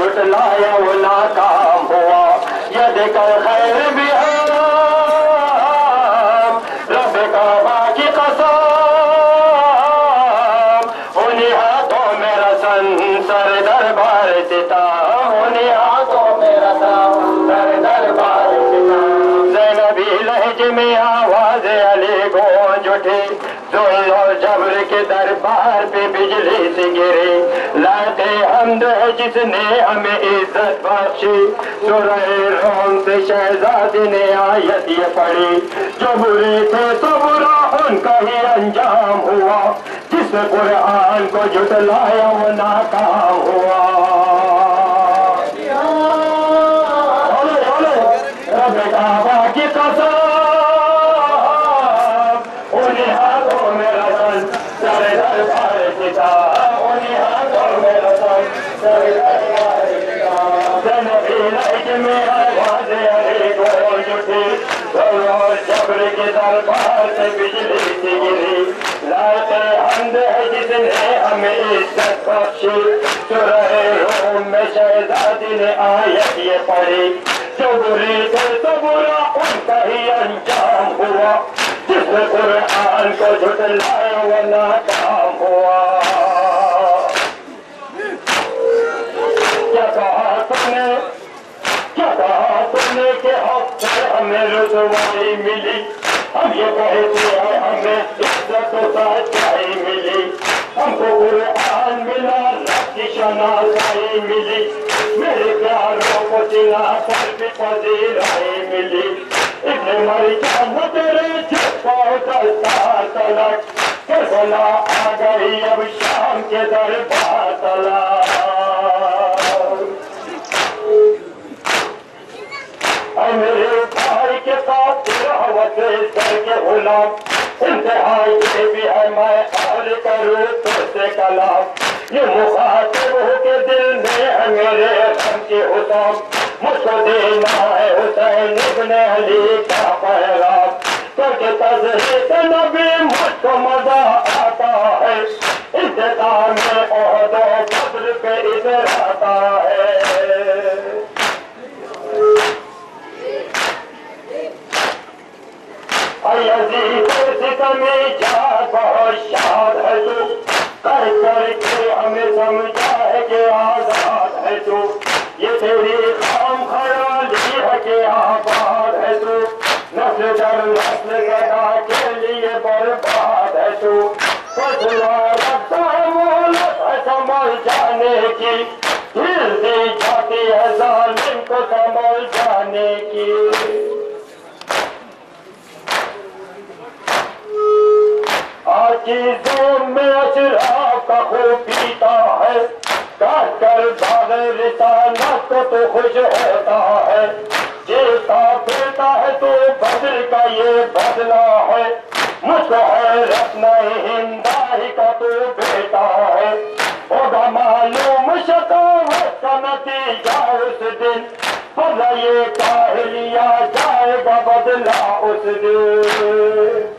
जुटलाया वो नाकाम हुआ। यदि कर खैर भी रब काबा की कसम, उन्हीं हाथों में रसन सर दरबार सिताम, उन्हीं हाथों में रसन सर दरबार सिताम। ज़ैनबी लहजे में आवाज अली गूंज उठी, ज़ुल्म और जबर के दरबार पे बिजली से गिरी। लाते हमद है जिसने हमें इज्जत बख्शी, सूरह रूम से शहजादी ने आयत ये पढ़ी। जो बुरे थे तो बुरा उनका ही अंजाम हुआ, जिसने कुरान को जुटलाया वो नाकाम हुआ। रब काबा की कसम, उन्हीं हाथों में रसन सर दरबार सिताम, उन्हीं हाथों में रसन सर दरबार सिताम। ज़ैनबी लहजे में आवाज़ अली गूंज उठी, और जबर के दरबार से बिजली सी गिरी। लाते हमद है जिसने हमें इज्जत बख्शी, सूरह रूम में शहजादी ने आयत ये पढ़ी। जो बुरे थे तो बुरा उनका ही अंजाम हुआ, जिसने कुरान को झुटलाया वो नाकाम हुआ। क्या कहा तुमने, क्या कहा तुमने कि हक से हमें रुसवाई मिली। हम ये कहते हैं हमें इज्जत और सच्चाई मिली। हमको कुरान मिला, रब की शनासाई मिली। मेरे प्यारों को सिला पर भी फजीलाई मिली। इब्ने मरियम तेरे छुपाओ दस्तार तलक, करबला आ गई अब शाम के दरबार तलक। मेरे भाई के साथ रहवत सर के गुलाम, इंतहाई ये भी है मैं और करूँ तुझसे कलाम। ये मुखातिब हो के दिल में है मेरे गम के हुस्न, मुझको देना है हुसैन इब्ने अली का पैगाम। करके तज़हीक नबी मुझको मजा आता है, इंतजार में ओहद और बद्र पे इतराता है। यज़ीद सितमी जात बहुत शाद है तू, कर करके हमें समझा है कि आजाद है तू। ये तेरी खाम खयाली है कि आबाद है तू, नस्ल दर नस्ल गदा के लिए बर्बाद है तू। फसला रखता है मोहलत है संभल जाने की, हिलती जाती है जालिम को संभल जाने की। चीजों में अशराफ का खूब पीता है, काट कर बाग़े रिसालत को तो खुश होता है। जीता फिरता है तो बदल का ये बदला है, मुझको हैरत नहीं हिंदाही का तो बेटा है। होगा मालूम शकावत का नतीजा उस दिन, बदला ये काहिलिया जाएगा बदला उस दिन।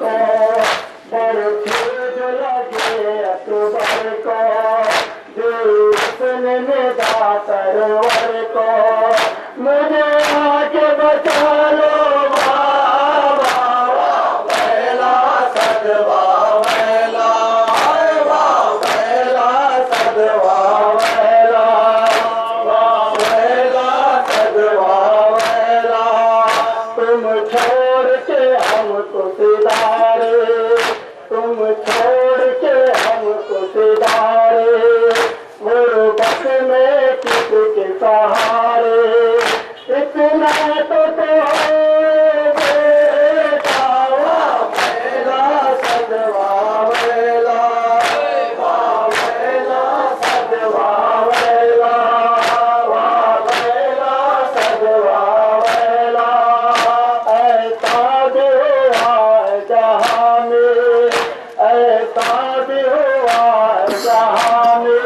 को बरछे जो लगे अकबर को देखने में दातरवर को मुझे आके बचा लो तुम छोड़ के हमको सिधारे गुर्बत में किसके सहारे इतना तो बेटा मेला सदवा मेला सदवा मेला सदवा मेला ऐसा देवा जहाँ में ऐसा भी हुआ जहाँ में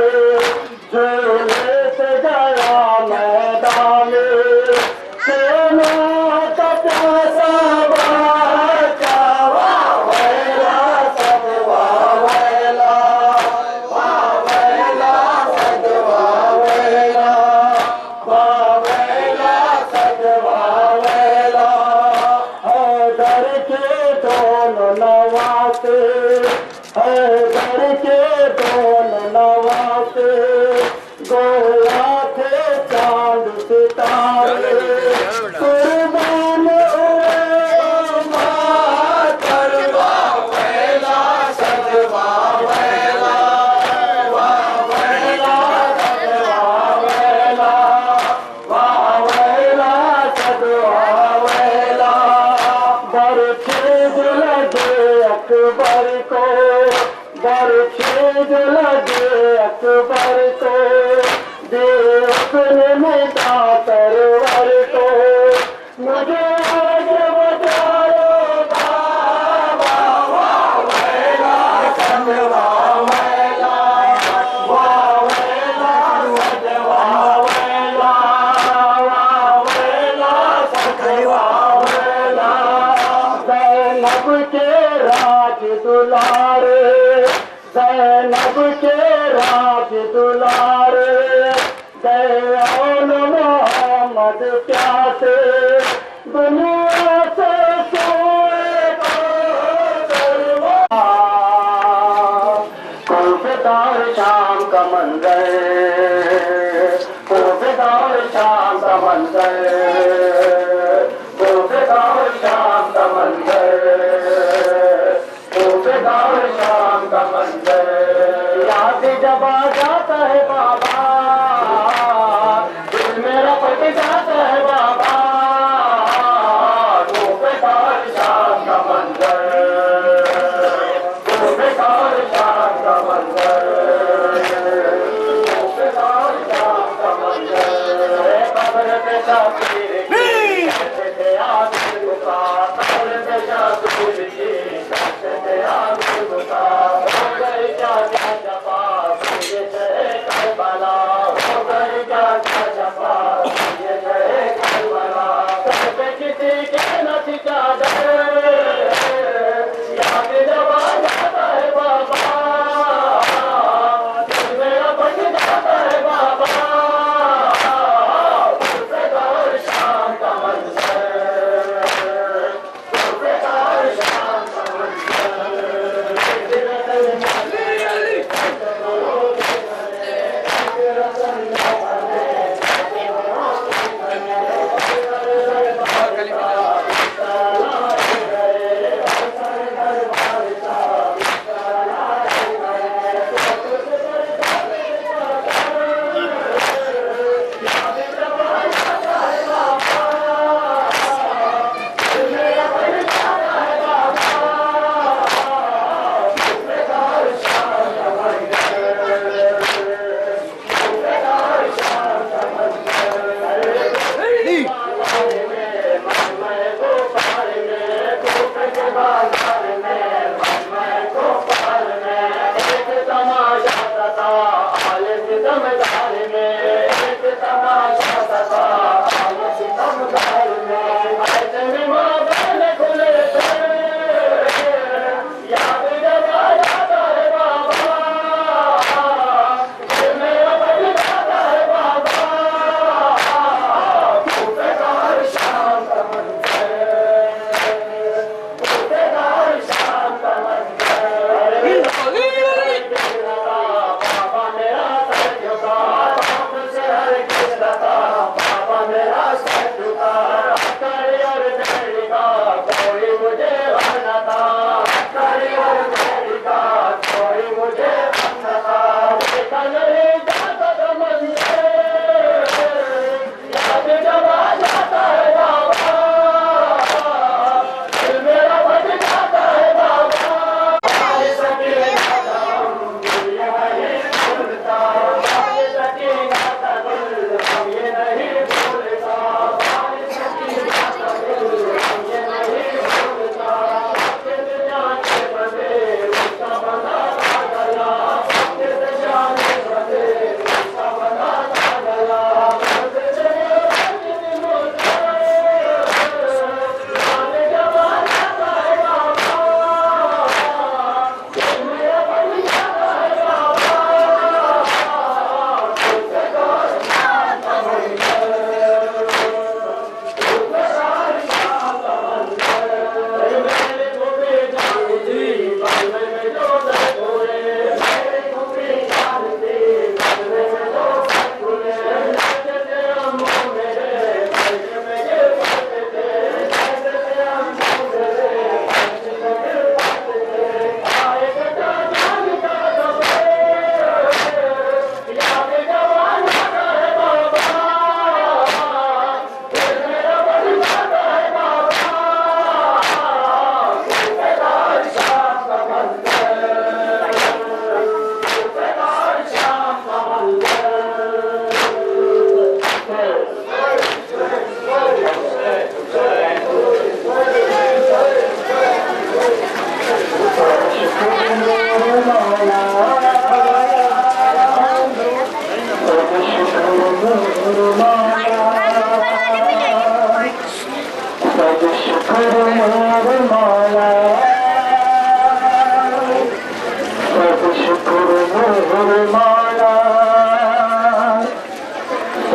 झूले से गया मैदान में सेना का प्यासा बच्चा वेला सदवा वेला सदवा वेला सदवा वेला डर के दोनों नवाते घर के दोनों नवाते गोया थे चांद सितारे कुर्बान हुए मातरवा वेला सदवा वेला सदवा वेला सदवा वेला बरछे लगे अकबर को बरछे लगे अकबर को देखने में दातरवर को मुझे आगे बचाओ बाबा वेला सदवा वेला सदवा वेला सदवा वेला ज़ैनब के राज दुलारे ज़ैनब के राज दुलारे दयाल मोहम्मद प्यासे दुनिया से सोए कोफेदार शाम का मंजर कोफेदार शाम का मंजर कोफेदार शाम का मंजर कोफेदार शाम का मंजर याद जब आ जाता है बाबा दिल मेरा फट जाता है बाबा कोफेदार शाम का मंजर कोफेदार शाम का मंजर कोफेदार शाम का मंजर कब्र पे शाफिर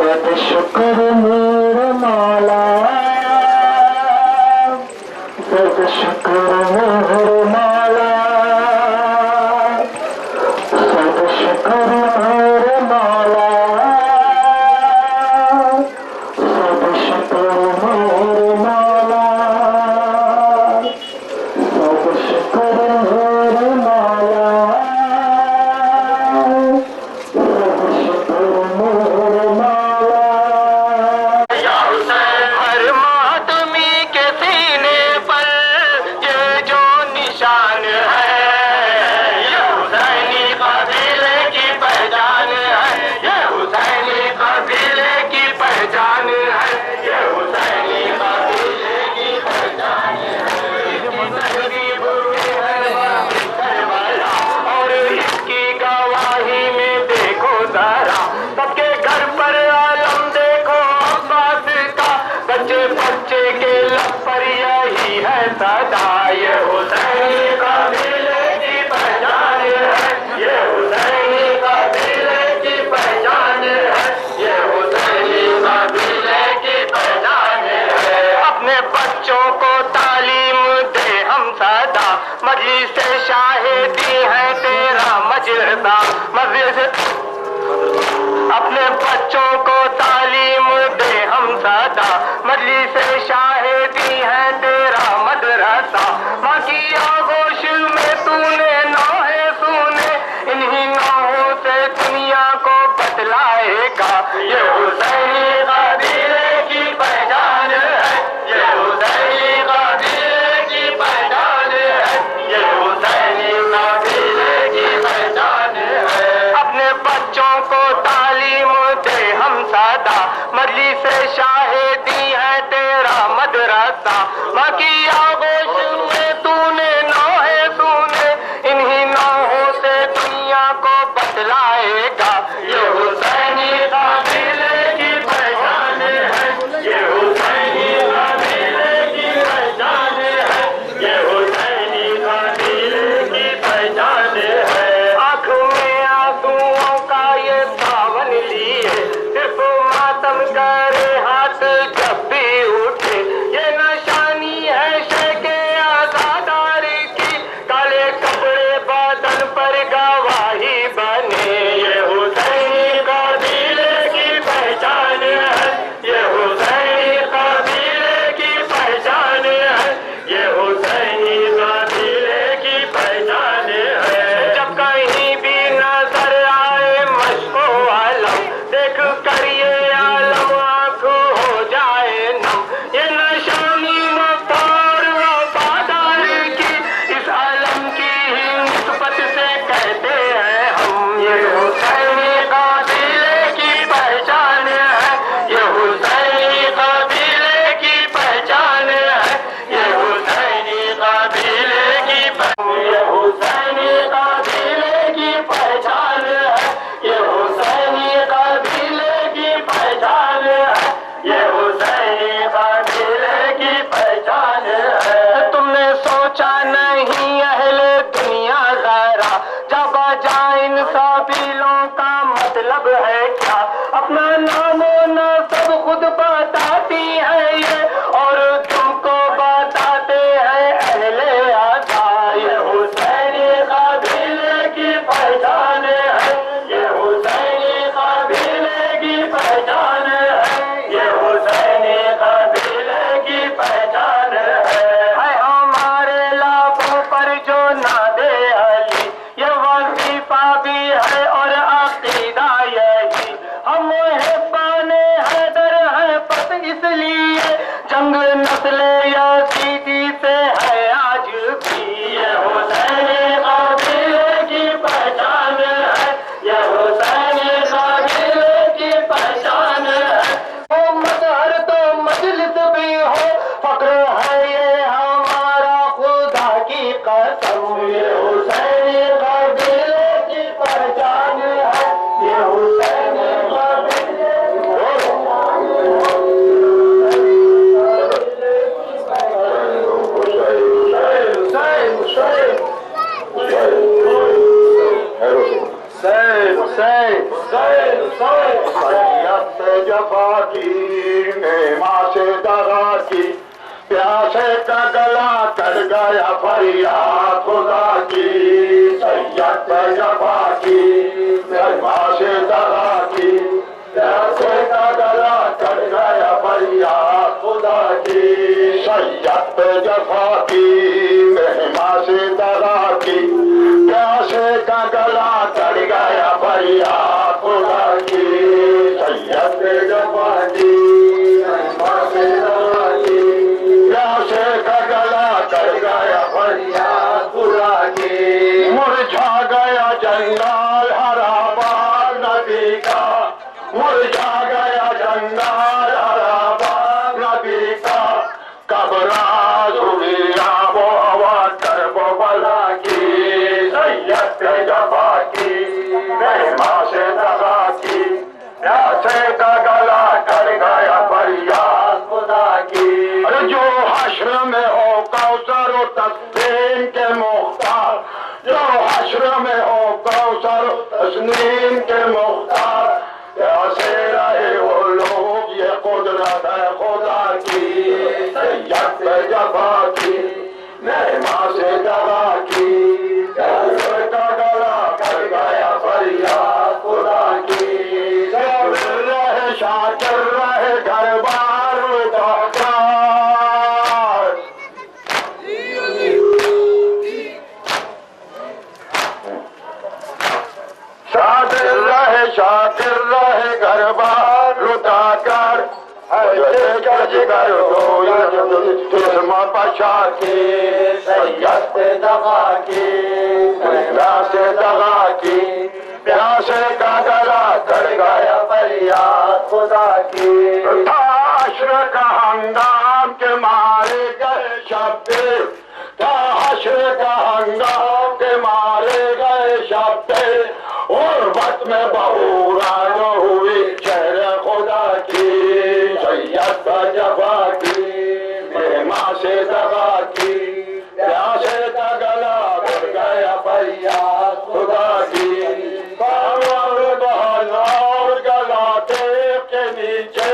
सब शुक्र मेरे मौला, सब शुक्र मेरे मौला, सब शुक्र मेरे मौला, सब शुक्र मेरे मौला, सब शुक्र मेरे मौला, सब शुक्र मेरे मौला। या हुसैन हर मातमी के सीने पर ये जो निशान है, ये हुसैनी कबीले की पहचान है, ये हुसैनी कबीले की पहचान है, ये हुसैनी कबीले की पहचान है। तहरीब है करबला और इसकी गवाही में देखो जरा सबके घर पर आलम देखो अब्बास का, बच्चे बच्चे के लब पर यही है सदा, ये हुसैनी कबीले की पहचान है, ये हुसैनी कबीले की पहचान है, ये हुसैनी कबीले की पहचान है। अपने बच्चों को तालीम दे हम सदा, मजलिस से शाहिदी है तेरा मजलिसा मजलिस। अपने बच्चों को तालीम दे हम सदा, मजलिस से शाहिदी है तेरा मदरसा। माँ की आगोश में तूने नौहे सुने, इन्हीं नौहों से दुनिया को बतलाएगा, ये हुसैनी कबीले की पहचान है, ये हुसैनी कबीले की पहचान है, ये हुसैनी कबीले की पहचान है। अपने बच्चों को तालीम दे हम सदा, मजलिस से शाहिदी है तेरा मदरसा। माँ की आगोश में तूने नौहे सुने, इन्हीं नौहों से दुनिया को बतलाएगा, ये हुसैनी कबीले की पहचान है, ये हुसैनी कबीले की पहचान है, ये हुसैनी कबीले की पहचान है। आँख में आंसुओं का ये सावन लिए, सिर्फ मातम करे हाथ जब भी उठे, ये निशानी है शेखे आजादार की, काले कपड़े बादल पर गवाही बने, ये हुसैनी कबीले की पहचान है, ये हुसैनी कबीले की पहचान है, ये हुसैनी कबीले की पहचान है। जब कहीं भी नजर आए मशको आलम, देख कर ये आलम आँख हो जाए नम, ये निशानी वफार वफादार की, इस आलम की ही निस्बत से कहते हैं हम, ये हुसैनी कबीले की पहचान है, ये हुसैनी कबीले की पहचान है, ये हुसैनी कबीले की ये हुसैनी कबीले की पहचान है, ये हुसैनी कबीले की पहचान है, ये हुसैनी कबीले की पहचान है। तुमने सोचा नहीं अहले दुनिया जरा, जब जा इन कबीलों का मतलब है क्या, अपना नामो नसब खुद बताती है ये, और तुमको बताते हैं अहले आजा, ये हुसैनी कबीले की पहचान है, ये हुसैनी कबीले की पहचान है, ये हुसैनी कबीले की पहचान है। हमारे लाभों पर जो नादे अली, ये वजीफा भी है और अकीदा यही, हम हिब्बाने हैदर है पत इसलिए, जंग नस्ले यजीदी से है आज भी, ये हुसैनी कबीले की पहचान है, ये हुसैनी कबीले की पहचान है। वो मजहर तो मजलिस भी हो, फक्र है ये हमारा खुदा की कसम, ये हुसैनी कबीले की पहचान है, ये हुसैनी कबीले Say सैयद जफा की मेमा से दगा की प्यासे का गला कर गया फरियाद खुदा की सैयद जफा की मेमा से दगा की प्यासे का गला कर गया फरियाद खुदा की सैयद जफा की मेमा से दगा की प्यासे का गला कर गया फरियाद खुदा की सैयद जफा की मेमा से दगा की प्यासे का गला कर गया फरियाद खुदा की मुरझा गया जंगल हरा बाग नबी का मुरझा गया जंगल हरा बाग नबी का कबराज हुई आबो हवा करबो बला की सैयद जफा की मेहमा से दगा की प्यासे का गला कर गया फरियाद खुदा की जो हश्र में हो कौसर तस्लीम के मुख्तार जो हश्र में हो कौसर तस्लीम के मुख्तार प्यासे रहे वो लोग ये कुदरत है खुदा की सैयद जफा की मेहमा से दगा की प्यासे का गला कर गया फरियाद खुदा की रहे शाकिर रहे घर बार शाकिर रहे घर बार लुटा कर जिगर चश्मा पशा की सैयद दगा की प्यासे दगा की प्यासे का गला कर गया फरियाद खुदा की हश्र का हंगाम के मारे गए शब्द हश्र का हंगाम के मारे गए शब्द उर्वत में बहुरान हुई शहर खुदा की सैयद जफा की मेहमा से दगा की प्यासे का गला कर गया फरियाद खुदा की और गला के नीचे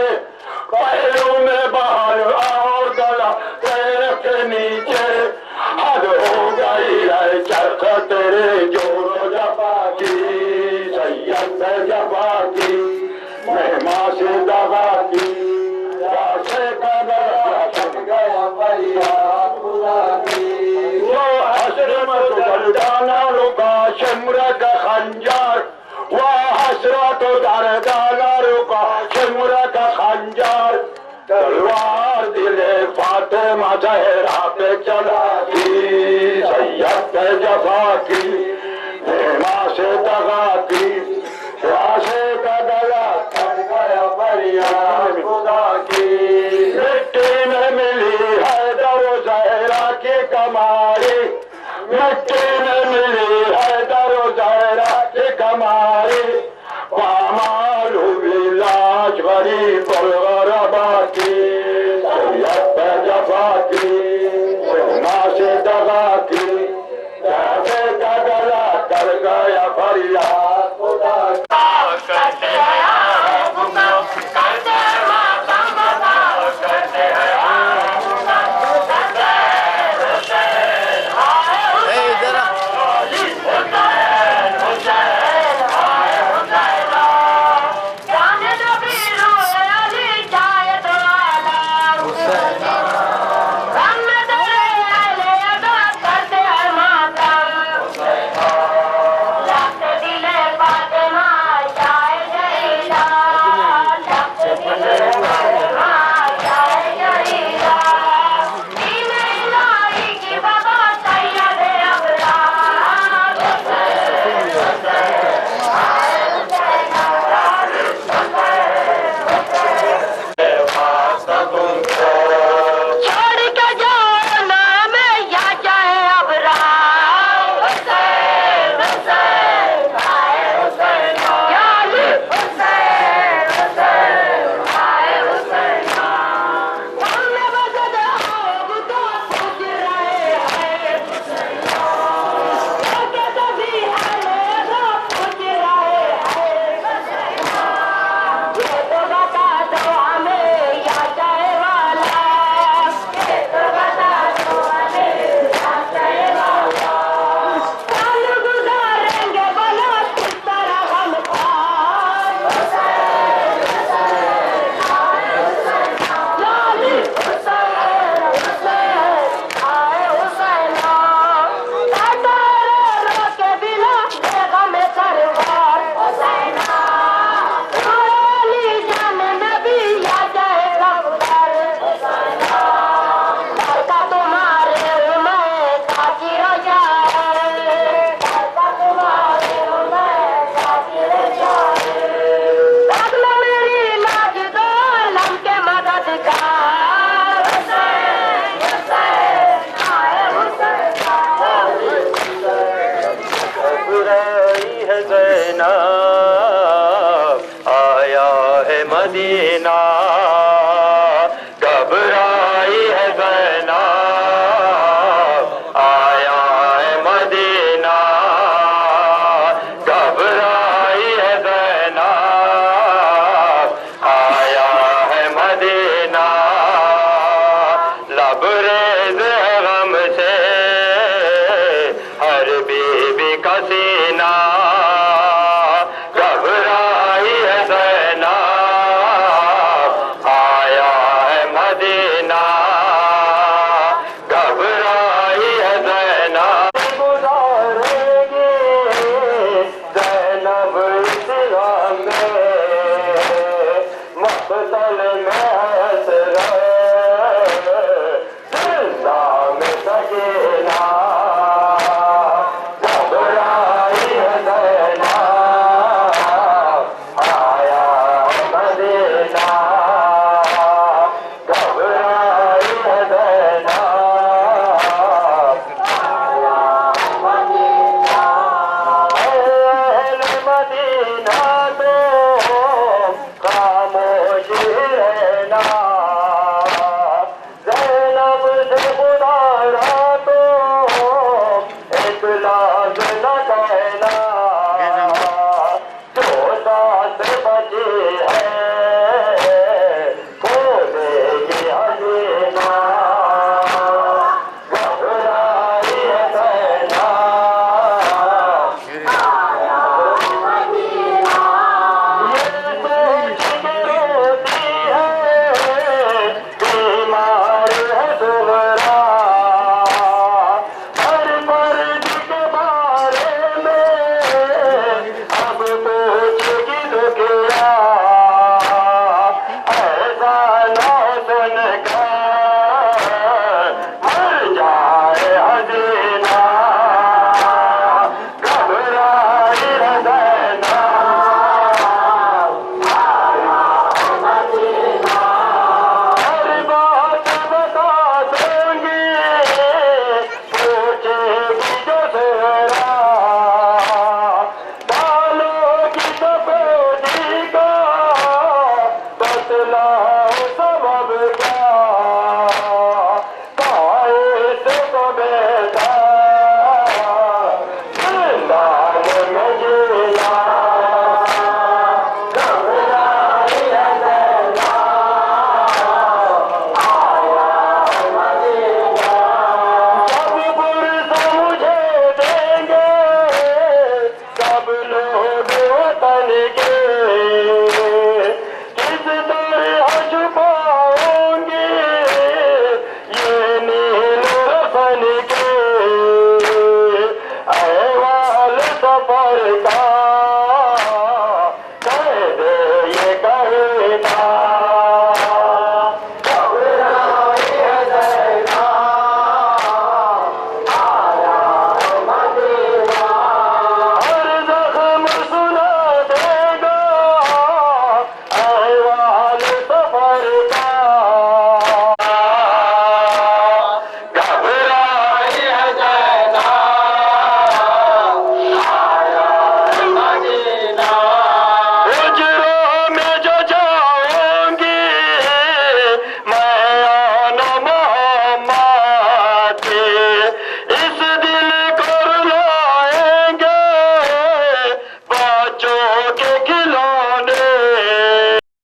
पहलू में बाहर और गला के नीचे हद हो गई है चरख तेरे जोरो जफा की सैयद जफा की मेहमा से दगा की प्यासे का गला कर गया फरियाद खुदा की वो हश्र में दर्दाना रुका शिम्र का खंजर वो हसरत दर्दाना रुका शिम्र का खंजर तलवार दिले फातिमा ज़हरा पे चला की सैयद जफा की मेहमा से दगा की प्यासे का गला कर गया फरियाद खुदा की मिट्टी में मिली हैदर ज़हरा की कमाई मिट्टी में मिली हैदर ज़हरा की कमाई पामाल हुई लाश गरीब गरबा की सैयद जफा की मेहमा से दगा की प्यासे का गला कर गया फरियाद खुदा घबराई है ज़ैनब, आया है मदीना। घबराई है ज़ैनब, आया है मदीना। घबराई है ज़ैनब, आया है मदीना। लबरेज़ है गम से हर बीबी का सीना। घबराई है ज़ैनब, आया है मदीना। घबराई है ज़ैनब, गुज़ारेगी ज़ैनब इस गम में, मक़तल में हसरत, ज़िंदा में सकीना। घबराई है ज़ैनब, आया है मदीना। घबराई है ज़ैनब, आया है मदीना। अहले मदीना तो खामोश रहना, ज़ैनब से खुदा तो इतला